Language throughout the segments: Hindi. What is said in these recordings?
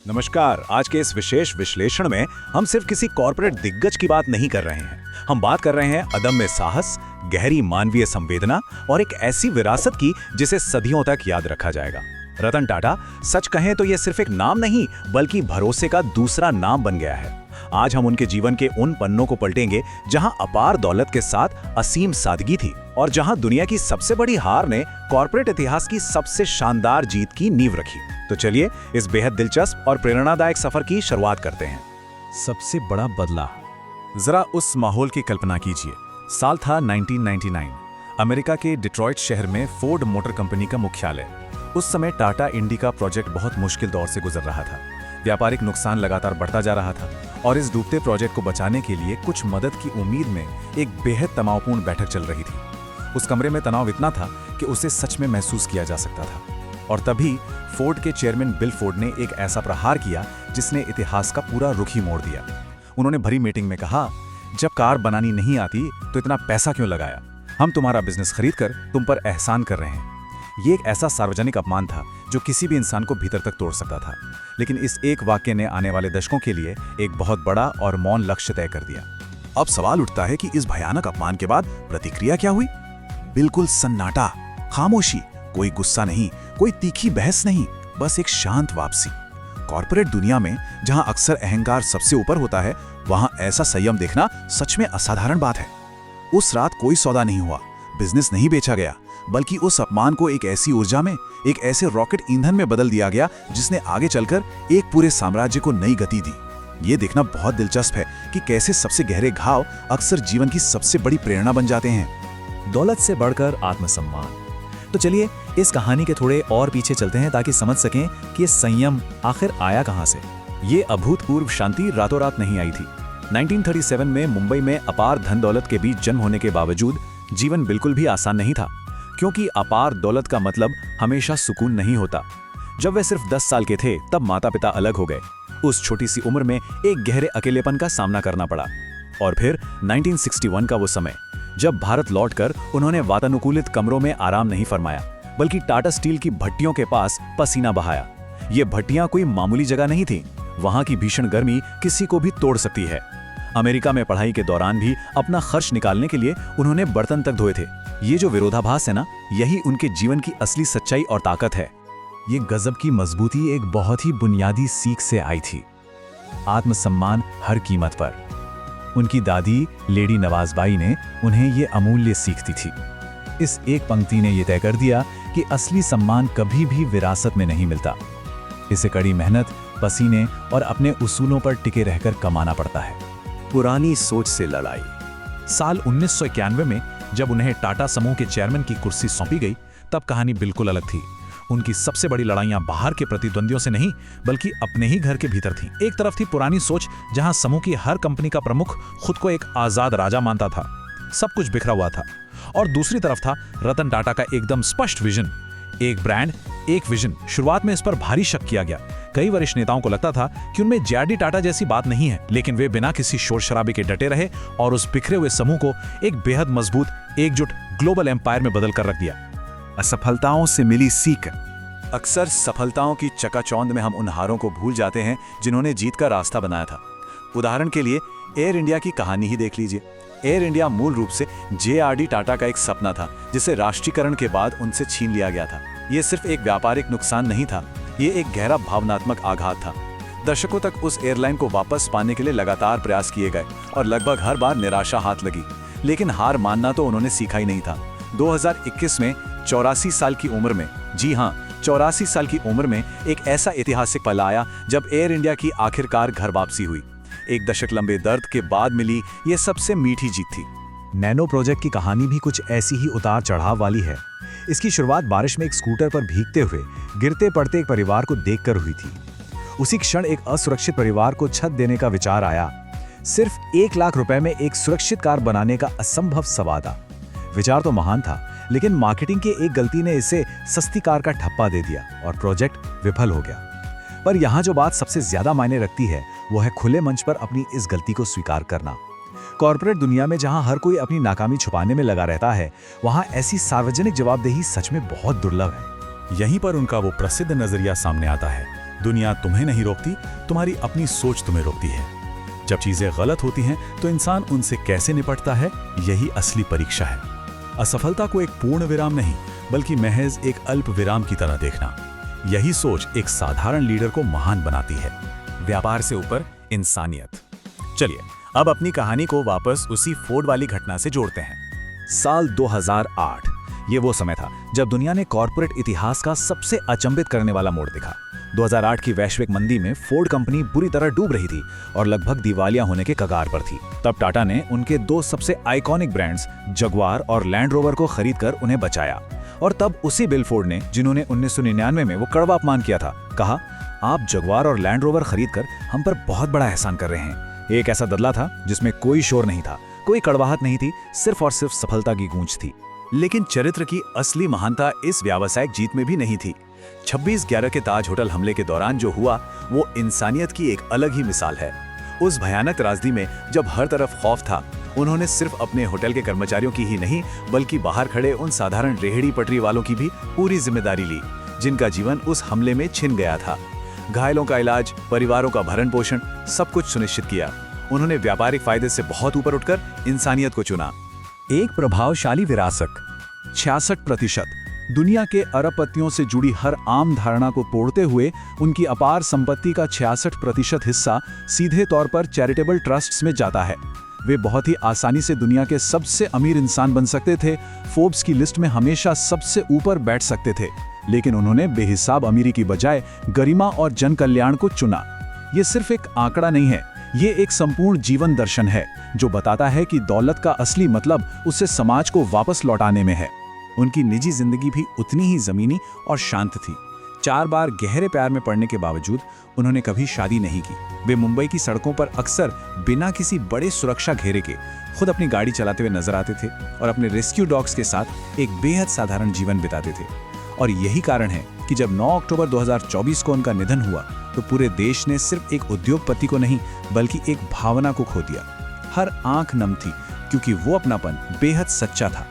नमस्कार। आज के इस विशेष विश्लेषण में हम सिर्फ किसी कॉर्पोरेट दिग्गज की बात नहीं कर रहे हैं। हम बात कर रहे हैं अदम्य साहस, गहरी मानवीय संवेदना और एक ऐसी विरासत की जिसे सदियों तक याद रखा जाएगा। रतन टाटा, सच कहें तो ये सिर्फ एक नाम नहीं बल्कि भरोसे का दूसरा नाम बन गया है। आज हम उनके जीवन के उन पन्नों को पलटेंगे जहां अपार दौलत के साथ असीम सादगी थी और जहां दुनिया की सबसे बड़ी हार ने कॉर्पोरेट इतिहास की सबसे शानदार जीत की नींव रखी। तो चलिए इस बेहद दिलचस्प और प्रेरणादायक सफर की शुरुआत करते हैं। सबसे बड़ा बदलाव। जरा उस माहौल की कल्पना कीजिए। साल था 1999। अमेरिका के डिट्रॉइट शहर में फोर्ड मोटर कंपनी का मुख्यालय। उस समय टाटा इंडिका प्रोजेक्ट बहुत मुश्किल दौर से गुजर रहा था। व्यापारिक नुकसान लगातार बढ़ता जा रहा था और इस डूबते प्रोजेक्ट को बचाने के लिए कुछ मदद की उम्मीद में एक बेहद तनावपूर्ण बैठक चल रही थी। उस कमरे में तनाव इतना था कि उसे सच में महसूस किया जा सकता था। और तभी फोर्ड के चेयरमैन बिल फोर्ड ने एक ऐसा प्रहार किया जिसने इतिहास का पूरा रुख ही मोड़ दिया। उन्होंने भरी मीटिंग में कहा, जब कार बनानी नहीं आती तो इतना पैसा क्यों लगाया? हम तुम्हारा बिजनेस खरीद कर तुम पर एहसान कर रहे हैं। ये एक ऐसा सार्वजनिक अपमान था जो किसी भी इंसान को भीतर तक तोड़ सकता था। लेकिन इस एक वाक्य ने आने वाले दशकों के लिए एक बहुत बड़ा और मौन लक्ष्य तय कर दिया। अब सवाल उठता है कि इस भयानक अपमान के बाद प्रतिक्रिया क्या हुई? बिल्कुल सन्नाटा, खामोशी, कोई गुस्सा नहीं, कोई तीखी बहस नहीं, बस एक शांत वापसी। कॉर्पोरेट दुनिया में जहां अक्सर अहंकार सबसे ऊपर होता है, वहां ऐसा संयम देखना सच में असाधारण बात है। उस रात कोई सौदा नहीं हुआ, बिजनेस नहीं बेचा गया, बल्कि उस अपमान को एक ऐसी ऊर्जा में, एक ऐसे रॉकेट ईंधन में बदल दिया गया जिसने आगे चलकर एक पूरे साम्राज्य को नई गति दी। ये देखना बहुत दिलचस्प है कि कैसे सबसे गहरे घाव अक्सर जीवन की सबसे बड़ी प्रेरणा बन जाते हैं। दौलत से बढ़कर आत्मसम्मान। तो चलिए इस कहानी के थोड़े और पीछे चलते हैं ताकि समझ सकें कि ये संयम आखिर आया कहां से। ये अभूतपूर्व शांति रातों रात नहीं आई थी। 1937 में मुंबई में अपार धन दौलत के बीच जन्म होने के बावजूद जीवन बिल्कुल भी आसान नहीं था, क्योंकि अपार दौलत का मतलब हमेशा सुकून नहीं होता। जब वे सिर्फ 10 साल के थे तब माता पिता अलग हो गए। उस छोटी सी उम्र में एक गहरे अकेलेपन का सामना करना पड़ा। और फिर 1961 का वो समय जब भारत लौटकर उन्होंने वातानुकूलित कमरों में आराम नहीं फरमाया, बल्कि टाटा स्टील की भट्टियों के पास पसीना बहाया। ये भट्टियां कोई मामूली जगह नहीं थी। वहां की भीषण गर्मी किसी को भी तोड़ सकती है। अमेरिका में पढ़ाई के दौरान भी अपना खर्च निकालने के लिए उन्होंने बर्तन तक धोए थे। ये जो विरोधाभास है ना, यही उनके जीवन की असली सच्चाई और ताकत है। ये गजब की मजबूती एक बहुत ही बुनियादी सीख से आई थी, आत्मसम्मान हर कीमत पर। उनकी दादी लेडी नवाजबाई ने उन्हें ये अमूल्य सीख दी थी। इस एक पंक्ति ने यह तय कर दिया कि असली सम्मान कभी भी विरासत में नहीं मिलता। इसे कड़ी मेहनत, पसीने और अपने उसूलों पर टिके रहकर कमाना पड़ता है। पुरानी सोच से लड़ाई। साल 1991 में जब उन्हें टाटा समूह के चेयरमैन की कुर्सी सौंपी गई, तब कहानी बिल्कुल अलग थी। उनकी सबसे बड़ी लड़ाइयां बाहर के प्रतिद्वंदियों से नहीं बल्कि अपने ही घर के भीतर थीं। एक तरफ थी पुरानी सोच जहां समूह की हर कंपनी का प्रमुख खुद को एक आजाद राजा मानता था, सब कुछ बिखरा हुआ था। और दूसरी तरफ था रतन टाटा का एकदम स्पष्ट विजन, एक ब्रांड, एक विजन। शुरुआत में इस पर भारी शक किया गया। कई वरिष्ठ नेताओं को लगता था कि उनमें जे.आर.डी. टाटा जैसी बात नहीं है, लेकिन वे बिना किसी शोर शराबे के डटे रहे और उस बिखरे हुए समूह को एक बेहद मजबूत, एकजुट ग्लोबल एम्पायर में बदल कर रख दिया। असफलताओं से मिली सीख। अक्सर सफलताओं की चकाचौंध में हम उन हारों को भूल जाते हैं जिन्होंने जीत का रास्ता बनाया था। उदाहरण के लिए एयर इंडिया की कहानी ही देख लीजिए। एयर इंडिया मूल रूप से जे.आर.डी. टाटा का एक सपना था, जिसे राष्ट्रीयकरण के बाद उनसे छीन लिया गया था। ये सिर्फ एक व्यापारिक नुकसान नहीं था, ये एक गहरा भावनात्मक आघात था। दशकों तक उस एयरलाइन को वापस पाने के लिए लगातार प्रयास किए गए और लगभग हर बार निराशा हाथ लगी, लेकिन हार मानना तो उन्होंने सीखा ही नहीं था। 2021 में 84 साल की उम्र में, जी हाँ 84 साल की उम्र में एक ऐसा ऐतिहासिक पल आया जब एयर इंडिया की आखिरकार घर वापसी हुई। एक दशक लंबे दर्द के बाद मिली ये सबसे मीठी जीत थी। नैनो प्रोजेक्ट की कहानी भी कुछ ऐसी ही उतार चढ़ाव वाली है। इसकी शुरुआत बारिश में एक स्कूटर पर भीगते हुए गिरते पड़ते एक परिवार को देखकर हुई थी। उसी क्षण एक असुरक्षित परिवार को छत देने का विचार आया। सिर्फ 1 लाख रुपए में एक सुरक्षित कार बनाने का असंभव सवादा। विचार तो महान था, लेकिन मार्केटिंग की एक गलती ने इसे सस्ती कार का ठप्पा दे दिया और प्रोजेक्ट विफल हो गया। पर यहाँ जो बात सबसे ज्यादा मायने रखती है वो है खुले मंच पर अपनी इस गलती को स्वीकार करना। कॉर्पोरेट दुनिया में जहां हर कोई अपनी नाकामी छुपाने में लगा रहता है, वहां ऐसी सार्वजनिक जवाबदेही सच में बहुत दुर्लभ है। यहीं पर उनका वो प्रसिद्ध नजरिया सामने आता है, दुनिया तुम्हें नहीं रोकती, तुम्हारी अपनी सोच तुम्हें रोकती है। जब चीजें गलत होती हैं तो इंसान उनसे कैसे निपटता है, यही असली परीक्षा है। असफलता को एक पूर्ण विराम नहीं, बल्कि महज एक अल्प विराम की तरह देखना, यही सोच एक साधारण लीडर को महान बनाती है। व्यापार से ऊपर इंसानियत। चलिए अब अपनी कहानी को वापस उसी फोर्ड वाली घटना से जोड़ते हैं। साल 2008, ये वो समय था जब दुनिया ने कॉर्पोरेट इतिहास का सबसे अचंभित करने वाला मोड़ देखा। 2008 की वैश्विक मंदी में फोर्ड कंपनी बुरी तरह डूब रही थी और लगभग दिवालिया होने के कगार पर थी। तब टाटा ने उनके दो सबसे आइकॉनिक ब्रांड्स जगुआर और लैंड रोवर को खरीदकर उन्हें बचाया। और तब उसी बिल फोर्ड ने, जिन्होंने 1999 में वो कड़वा अपमान किया था, कहा, आप जगुआर और लैंड रोवर खरीदकर हम पर बहुत बड़ा एहसान कर रहे हैं। एक ऐसा बदला था जिसमें कोई शोर नहीं था, कोई कड़वाहट नहीं थी, सिर्फ और सिर्फ सफलता की गूंज थी। लेकिन चरित्र की असली महानता इस व्यावसायिक जीत में भी नहीं थी। 26/11 के ताज होटल हमले के दौरान जो हुआ वो इंसानियत की एक अलग ही मिसाल है। उस भयानक त्रासदी में जब हर तरफ खौफ था, उन्होंने सिर्फ अपने होटल के कर्मचारियों की ही नहीं, बल्कि बाहर खड़े उन साधारण रेहड़ी पटरी वालों की भी पूरी जिम्मेदारी ली, जिनका जीवन उस हमले में छिन गया था। घायलों का इलाज, परिवारों का भरण पोषण, सब कुछ सुनिश्चित किया। उन्होंने व्यापारिक फायदे से बहुत ऊपर उठकर इंसानियत को चुना। एक प्रभावशाली विरासत। 66% दुनिया के अरबपतियों से जुड़ी हर आम धारणा को तोड़ते हुए उनकी अपार संपत्ति का 66% हिस्सा सीधे तौर पर चैरिटेबल ट्रस्ट्स में जाता है। वे बहुत ही आसानी से दुनिया के सबसे अमीर इंसान बन सकते थे, फोर्ब्स की लिस्ट में हमेशा सबसे ऊपर बैठ सकते थे, लेकिन उन्होंने बेहिसाब अमीरी की बजाय गरिमा और जन कल्याण को चुना। ये सिर्फ एक आंकड़ा नहीं है, ये एक संपूर्ण जीवन दर्शन है जो बताता है कि दौलत का असली मतलब उसे समाज को वापस लौटाने में है। उनकी निजी जिंदगी भी उतनी ही जमीनी और शांत थी। 4 बार गहरे प्यार में पड़ने के बावजूद उन्होंने कभी शादी नहीं की। वे मुंबई की सड़कों पर अक्सर बिना किसी बड़े सुरक्षा घेरे के खुद अपनी गाड़ी चलाते हुए नजर आते थे और अपने रेस्क्यू डॉग्स के साथ एक बेहद साधारण जीवन बिताते थे। और यही कारण है कि जब 9 अक्टूबर 2024 को उनका निधन हुआ तो पूरे देश ने सिर्फ एक उद्योगपति को नहीं, बल्कि एक भावना को खो दिया। हर आंख नम थी क्योंकि वो अपनापन बेहद सच्चा था।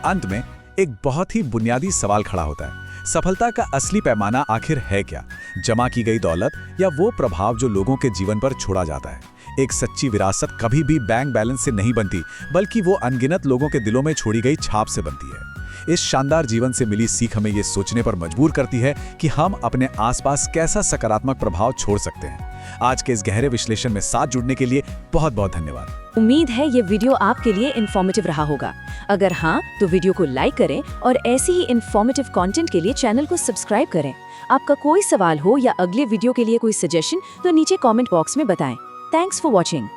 अंत में एक बहुत ही बुनियादी सवाल खड़ा होता है, सफलता का असली पैमाना आखिर है क्या? जमा की गई दौलत या वो प्रभाव जो लोगों के जीवन पर छोड़ा जाता है? एक सच्ची विरासत कभी भी बैंक बैलेंस से नहीं बनती, बल्कि वो अनगिनत लोगों के दिलों में छोड़ी गई छाप से बनती है। इस शानदार जीवन से मिली सीख हमें ये सोचने पर मजबूर करती है कि हम अपने आसपास कैसा सकारात्मक प्रभाव छोड़ सकते हैं। आज के इस गहरे विश्लेषण में साथ जुड़ने के लिए बहुत बहुत धन्यवाद। उम्मीद है ये वीडियो आपके लिए इन्फॉर्मेटिव रहा होगा। अगर हाँ, तो वीडियो को लाइक करें और ऐसे ही इन्फॉर्मेटिव कंटेंट के लिए चैनल को सब्सक्राइब करें। आपका कोई सवाल हो या अगले वीडियो के लिए कोई सजेशन तो नीचे कमेंट बॉक्स में बताएं। Thanks for watching.